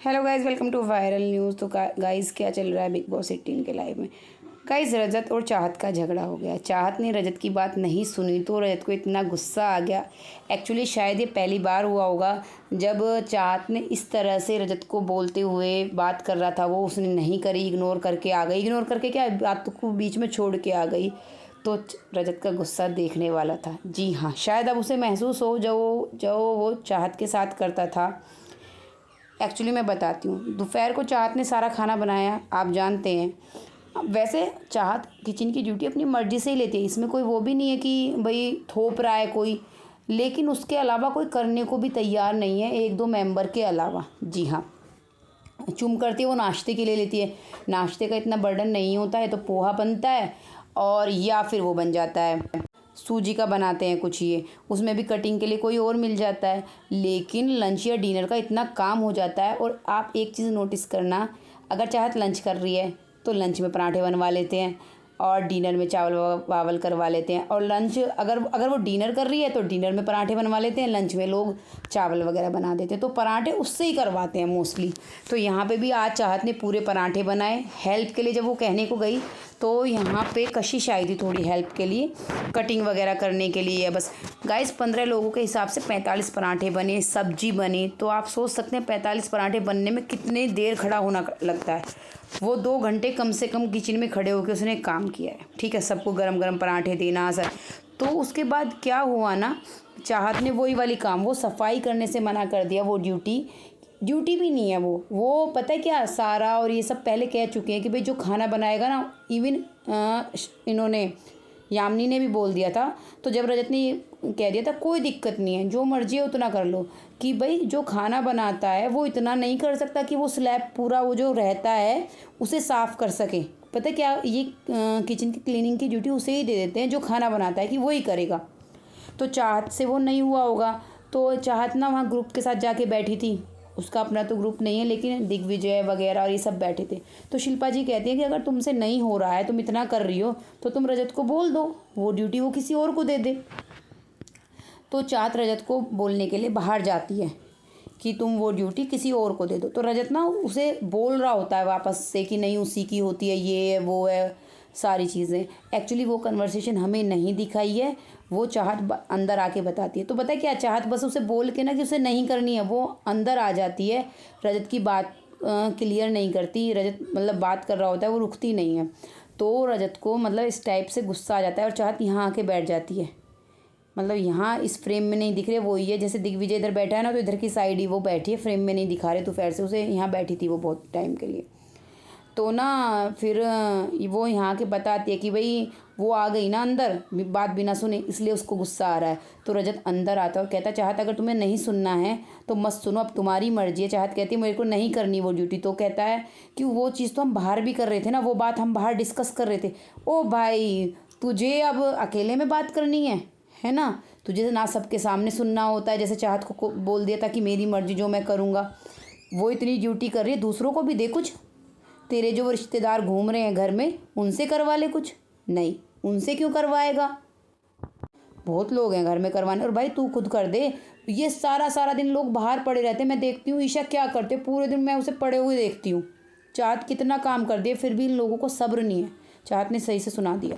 Hello guys, welcome to viral news. तो guys क्या चल रहा है बिग बॉस 18 के लाइव में। गाइस रजत और चाहत का झगड़ा हो गया। चाहत ने रजत की बात नहीं सुनी तो रजत को इतना गुस्सा आ गया। एक्चुअली शायद ये पहली बार हुआ होगा जब चाहत ने इस तरह से रजत को बोलते हुए बात कर रहा था, वो उसने नहीं करी, इग्नोर करके आ गई। इग्नोर करके क्या, बात को बीच में छोड़ के आ गई। तो रजत का गुस्सा देखने वाला था। जी हाँ, शायद अब उसे महसूस हो जो वो चाहत के साथ करता था। एक्चुअली मैं बताती हूँ, दोपहर को चाहत ने सारा खाना बनाया, आप जानते हैं। वैसे चाहत किचन की ड्यूटी अपनी मर्ज़ी से ही लेती है, इसमें कोई वो भी नहीं है कि भाई थोप रहा है कोई, लेकिन उसके अलावा कोई करने को भी तैयार नहीं है, एक दो मेंबर के अलावा। जी हाँ, चुम करती है वो नाश्ते के लिए लेती है। नाश्ते का इतना बर्डन नहीं होता है, तो पोहा बनता है और या फिर वो बन जाता है सूजी का बनाते हैं कुछ, ये उसमें भी कटिंग के लिए कोई और मिल जाता है। लेकिन लंच या डिनर का इतना काम हो जाता है। और आप एक चीज़ नोटिस करना, अगर चाहत लंच कर रही है तो लंच में पराठे बनवा लेते हैं और डिनर में चावल वावल करवा लेते हैं। और लंच अगर वो डिनर कर रही है तो डिनर में पराठे बनवा लेते हैं, लंच में लोग चावल वगैरह बना देते हैं। तो पराठे उससे ही करवाते हैं मोस्टली। तो यहाँ पे भी आज चाहत ने पूरे पराठे बनाए हेल्प के लिए। जब वो कहने को गई तो यहाँ पे कशिश आई थी थोड़ी हेल्प के लिए, कटिंग वगैरह करने के लिए। बस गाइस 15 लोगों के हिसाब से 45 पराठे बने, सब्जी बनी। तो आप सोच सकते हैं 45 पराठे बनने में कितने देर खड़ा होना लगता है। वो 2 घंटे कम से कम किचन में खड़े होकर उसने काम किया है। ठीक है, सबको गरम गरम पराठे देना सर। तो उसके बाद क्या हुआ ना, चाहत ने वही वाली काम, वो सफाई करने से मना कर दिया। वो ड्यूटी भी नहीं है वो पता है क्या, सारा और ये सब पहले कह चुके हैं कि भाई जो खाना बनाएगा ना, इवन इन्होंने यामिनी ने भी बोल दिया था। तो जब रजत ने ये कह दिया था कोई दिक्कत नहीं है, जो मर्जी है उतना कर लो, कि भाई जो खाना बनाता है वो इतना नहीं कर सकता कि वो स्लैब पूरा वो जो रहता है उसे साफ़ कर सके। पता है क्या, ये किचन की क्लीनिंग की ड्यूटी उसे ही दे देते हैं जो खाना बनाता है कि वो ही करेगा। तो चाहत से वो नहीं हुआ होगा। तो चाहत ना वहाँ ग्रुप के साथ जाके बैठी थी, उसका अपना तो ग्रुप नहीं है, लेकिन दिग्विजय वगैरह और ये सब बैठे थे। तो शिल्पा जी कहती हैं कि अगर तुमसे नहीं हो रहा है, तुम इतना कर रही हो, तो तुम रजत को बोल दो, वो ड्यूटी वो किसी और को दे दे। तो चाहत रजत को बोलने के लिए बाहर जाती है कि तुम वो ड्यूटी किसी और को दे दो। तो रजत ना उसे बोल रहा होता है वापस से कि नहीं, उसी की होती है, ये है वो है सारी चीज़ें। एक्चुअली वो कन्वर्सेशन हमें नहीं दिखाई है, वो चाहत अंदर आके बताती है। तो पता है क्या, चाहत बस उसे बोल के ना कि उसे नहीं करनी है, वो अंदर आ जाती है, रजत की बात क्लियर नहीं करती। रजत मतलब बात कर रहा होता है, वो रुकती नहीं है। तो रजत को मतलब इस टाइप से गुस्सा आ जाता है और चाहत यहाँ आके बैठ जाती है। मतलब यहाँ इस फ्रेम में नहीं दिख रहे, वो ही है जैसे दिग्विजय इधर बैठा है ना, तो इधर की साइड ही वो बैठी है, फ्रेम में नहीं दिखा रहे। तो फिर से उसे यहाँ बैठी थी वो बहुत टाइम के लिए। तो ना फिर वो यहाँ के बताती है कि भाई वो आ गई ना अंदर, बात बिना सुने, इसलिए उसको गुस्सा आ रहा है। तो रजत अंदर आता है और कहता है चाहत अगर तुम्हें नहीं सुनना है तो मत सुनो, अब तुम्हारी मर्जी है। चाहत कहती है मेरे को नहीं करनी वो ड्यूटी। तो कहता है कि वो चीज़ तो हम बाहर भी कर रहे थे ना, वो बात हम बाहर डिस्कस कर रहे थे। ओ भाई, तुझे अब अकेले में बात करनी है ना, तुझे ना सबके सामने सुनना होता है। जैसे चाहत को बोल दिया था कि मेरी मर्जी जो मैं करूँगा, वो इतनी ड्यूटी कर रही है, दूसरों को भी दे कुछ। तेरे जो रिश्तेदार घूम रहे हैं घर में, उनसे करवा ले कुछ। नहीं, उनसे क्यों करवाएगा, बहुत लोग हैं घर में करवाने। और भाई तू खुद कर दे। ये सारा दिन लोग बाहर पड़े रहते हैं। मैं देखती हूँ ईशा क्या करते, पूरे दिन मैं उसे पड़े हुए देखती हूँ। चाहत कितना काम कर दिए, फिर भी इन लोगों को सब्र नहीं है। चाहत ने सही से सुना दिया।